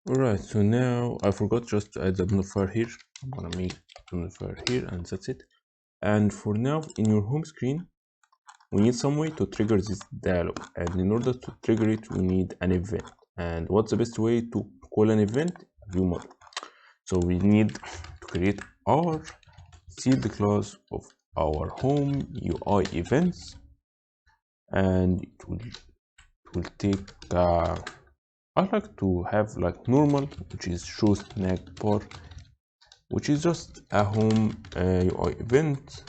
Alright, so now I forgot just to add the modifier here. I'm gonna make the modifier here and that's it. And for now, in your home screen, we need some way to trigger this dialog. And in order to trigger it, we need an event. And what's the best way to call an event? ViewModel. So we need to create our sealed class of our home UI events, and it will take I like to have like normal, which is show snack bar, which is just a home UI event,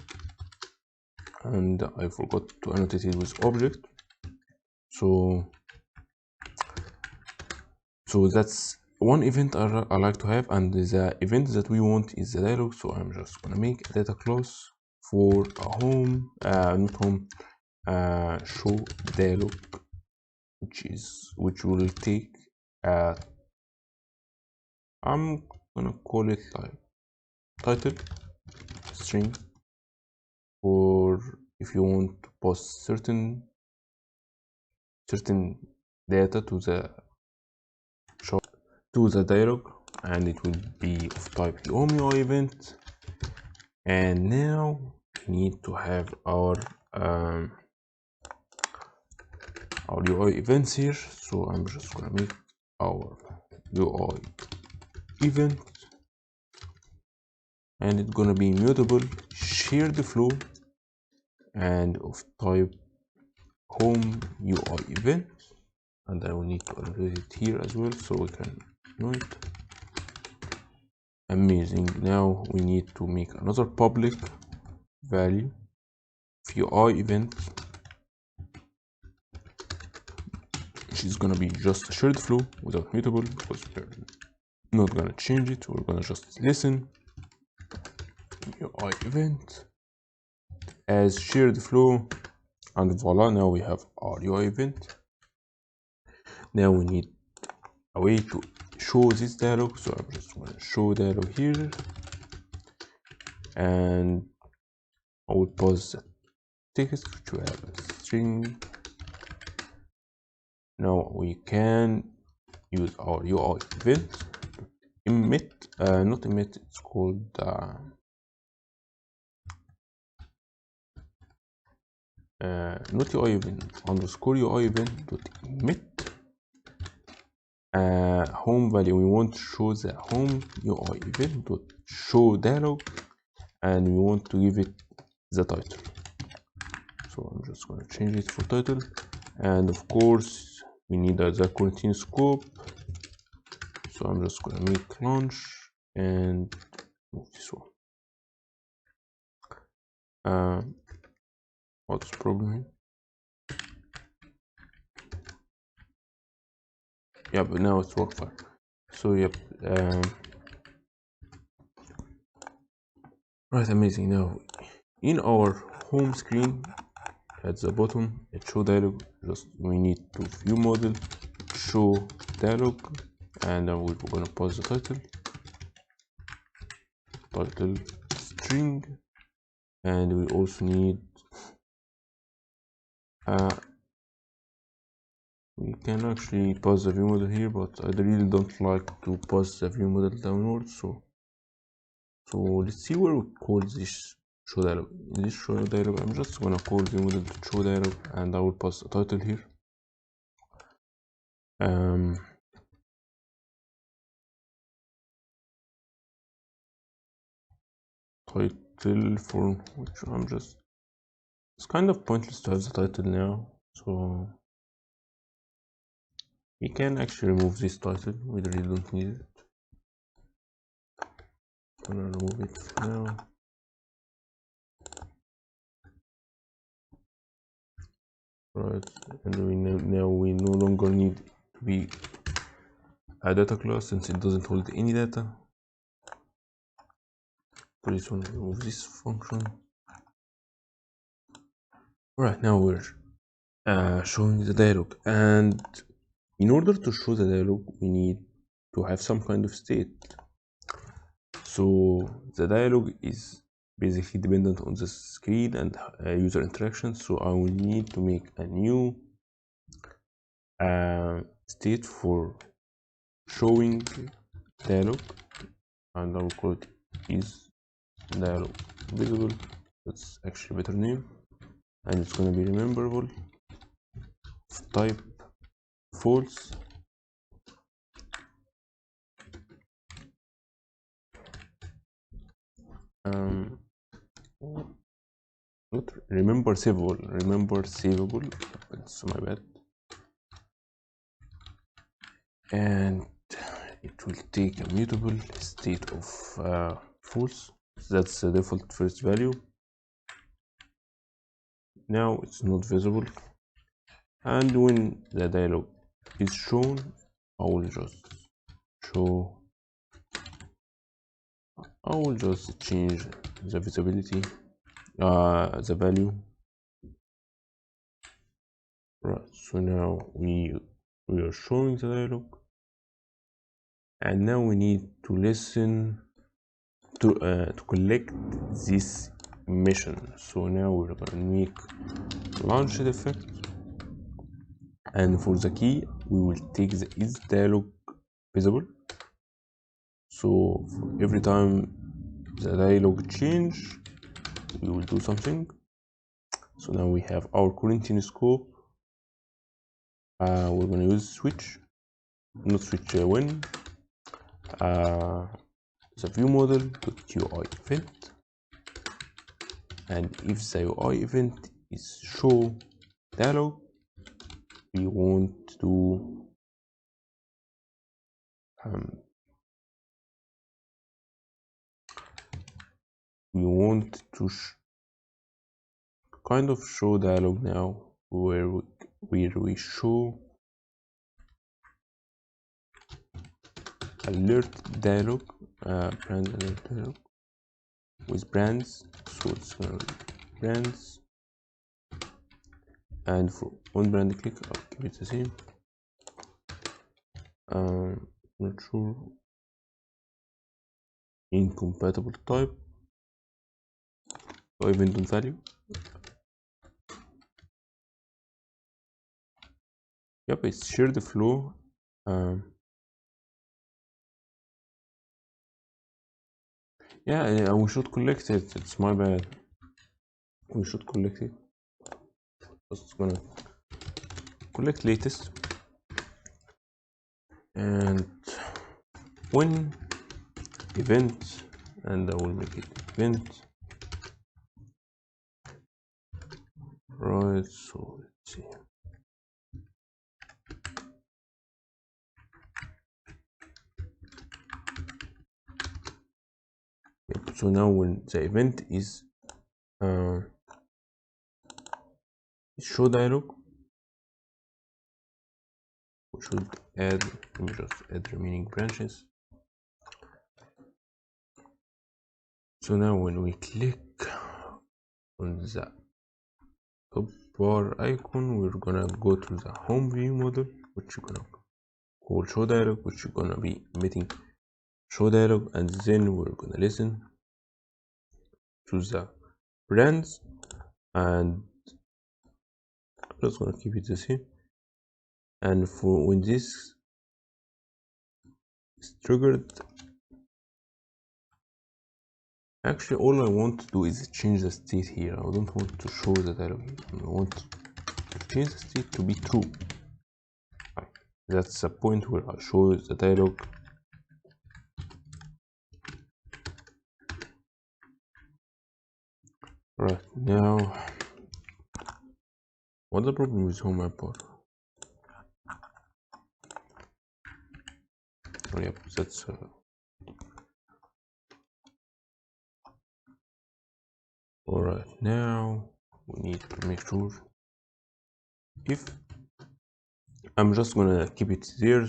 and I forgot to annotate it with object. So that's one event I like to have, and the event that we want is the dialog. So I'm just gonna make a data class for a home, not home, show dialog, which will take I'm gonna call it like title string, or if you want to post certain data to the dialog, and it will be of type home UI event. And now we need to have our UI events here. So I'm just gonna make our UI event, and it's gonna be mutable shared flow and of type home UI event. And I will need to annotate it here as well so we can know it. Amazing. Now we need to make another public value UI event, which is gonna be just a shared flow without mutable, because we're not gonna change it. We're gonna just listen UI event as shared flow, and voila, now we have our UI event. Now we need a way to show this dialog, so I'm just gonna show dialog here, and I will pause the text, which we have a string. Now we can use our UI event emit, not emit, it's called not UI event, underscore UI event dot emit home value. We want to show the home UI event dot show dialog, and we want to give it the title. So I'm just going to change it for title, and of course we need the continuous scope. So I'm just going to make launch and move this one. What's the problem here? Yeah, but now it's work fine. So yep, right, amazing. Now in our home screen at the bottom, it show dialog. Just we need to view model, show dialog, and then we're gonna pause the title string, and we also need we can actually pause the view model here, but I really don't like to pause the view model downward. So let's see where we call this show dialog. In this show dialog, I'm just gonna call view model to show dialog, and I will pass the title here. Title for which I'm just, it's kind of pointless to have the title now, so we can actually remove this title. We really don't need it. I'm gonna remove it for now. Right, and now we no longer need to be a data class since it doesn't hold any data. Please remove this function. Right, now we're showing the dialog, and in order to show the dialog, we need to have some kind of state. So the dialog is basically dependent on the screen and user interaction. So I will need to make a new state for showing dialog, and I will call it is dialog visible. That's actually a better name, and it's gonna be rememberable. Type false. Not remember savable. That's my bad. And it will take a mutable state of false. That's the default first value. Now it's not visible, and when the dialog is shown, I will just change the visibility, the value. Right, so now we are showing the dialog, and now we need to listen to collect this emission. So now we're gonna make launch effect, and for the key we will take the is dialog visible. So for every time the dialog change, we will do something. So now we have our quarantine scope. We're gonna use switch, not switch when. The ViewModel.UI event, and if the UI event is show dialog, we want to kind of show dialog now, where we show alert dialog, brand alert dialog with brands. So it's gonna be brands, and for on brand click, I'll keep it the same. Not sure. Incompatible type, or event on value. Yep, it's shared flow. Yeah, we should collect it. It's my bad. We should collect it. Just gonna collect latest, and when event, and I will make it event. Right, so let's see. Yep, so now when the event is show dialog, we should add, let me just add remaining branches. So now when we click on the top bar icon, we're gonna go to the home view model, which you're gonna call show dialog, which you're gonna be emitting show dialog, and then we're gonna listen to the brands, and I'm just gonna keep it the same. And for when this is triggered, actually all I want to do is change the state here. I don't want to show the dialog here. I want to change the state to be true. That's the point where I show the dialog. Right, now what's the problem with home app bar? Oh, yep, that's alright. Now we need to make sure if I'm just gonna keep it there,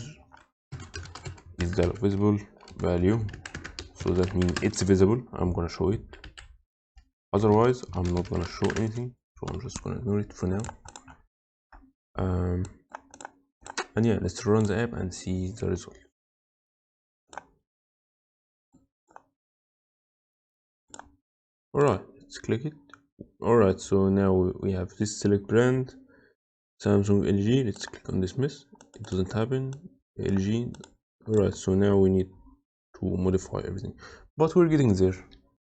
is dialog visible value, so that means it's visible. I'm gonna show it, otherwise I'm not gonna show anything, so I'm just gonna ignore it for now. And yeah, let's run the app and see the result. Alright, let's click it. Alright, so now we have this select brand, Samsung, LG. Let's click on dismiss. It doesn't happen. LG, Alright, so now we need to modify everything, but we're getting there.